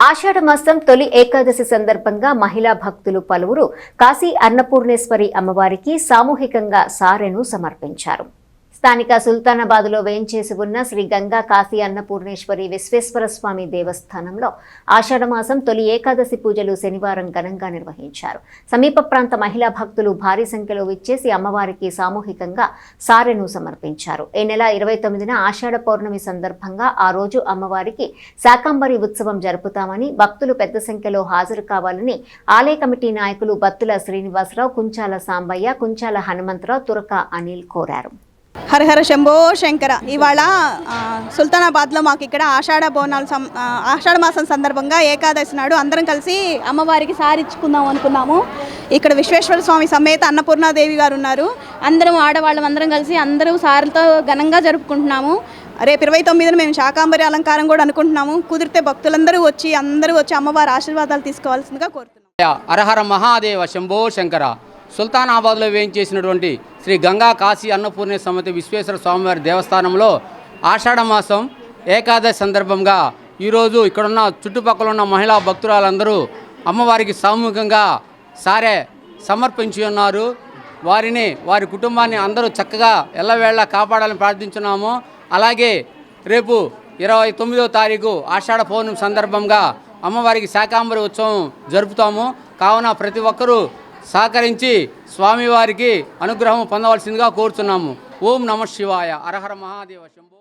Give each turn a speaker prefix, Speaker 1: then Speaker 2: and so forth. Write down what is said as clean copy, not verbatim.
Speaker 1: ఆషాఢమాసం తొలి ఏకాదశి సందర్భంగా మహిళా భక్తులు పలువురు కాశీ అన్నపూర్ణేశ్వరి అమ్మవారికి సామూహికంగా సారెను సమర్పించారు. స్థానిక సుల్తానాబాద్లో వేంచేసి ఉన్న శ్రీ గంగా కాశీ అన్నపూర్ణేశ్వరి విశ్వేశ్వర స్వామి దేవస్థానంలో ఆషాఢమాసం తొలి ఏకాదశి పూజలు శనివారం ఘనంగా నిర్వహించారు. సమీప ప్రాంత మహిళా భక్తులు భారీ సంఖ్యలో విచ్చేసి అమ్మవారికి సామూహికంగా సారెను సమర్పించారు. ఈ నెల 29న ఆషాఢ పౌర్ణమి సందర్భంగా ఆ రోజు అమ్మవారికి శాకంబరి ఉత్సవం జరుపుతామని, భక్తులు పెద్ద సంఖ్యలో హాజరు కావాలని ఆలయ కమిటీ నాయకులు బత్తుల శ్రీనివాసరావు, కుంచాల సాంబయ్య, కుంచాల హనుమంతరావు, తురక అనిల్ కోరారు.
Speaker 2: హర హర శంభో శంకర. ఇవాళ సుల్తానాబాద్లో మాకు ఇక్కడ ఆషాఢ మాసం సందర్భంగా ఏకాదశి నాడు అందరం కలిసి అమ్మవారికి సారిచ్చుకుందాం అనుకున్నాము. ఇక్కడ విశ్వేశ్వర స్వామి సమేత అన్నపూర్ణాదేవి గారు ఉన్నారు. అందరం ఆడవాళ్ళం అందరం కలిసి అందరూ సారులతో ఘనంగా జరుపుకుంటున్నాము. రేపు 29న మేము శాకాంబరి అలంకారం కూడా అనుకుంటున్నాము. కుదిరితే భక్తులందరూ వచ్చి అమ్మవారి ఆశీర్వాదాలు తీసుకోవాల్సిందిగా కోరుతున్నాము.
Speaker 3: హరహర మహాదేవ శంభో శంకర. సుల్తానాబాద్లో వేయించేసినటువంటి శ్రీ గంగా కాశీ అన్నపూర్ణ సమేత విశ్వేశ్వర స్వామివారి దేవస్థానంలో ఆషాఢ మాసం ఏకాదశి సందర్భంగా ఈరోజు ఇక్కడున్న చుట్టుపక్కల ఉన్న మహిళా భక్తురాలందరూ అమ్మవారికి సామూహికంగా సారే సమర్పించి ఉన్నారు. వారి కుటుంబాన్ని అందరూ చక్కగా ఎల్లవేళ కాపాడాలని ప్రార్థించున్నాము. అలాగే రేపు 29వ తారీఖు ఆషాఢ పౌర్ణమి సందర్భంగా అమ్మవారికి శాకాంబరి ఉత్సవం జరుపుతాము. కావున ప్రతి ఒక్కరూ సహకరించి స్వామివారికి అనుగ్రహం పొందవలసిందిగా కోరుతున్నాము. ఓం నమః శివాయ. హర హర మహాదేవ శంభో.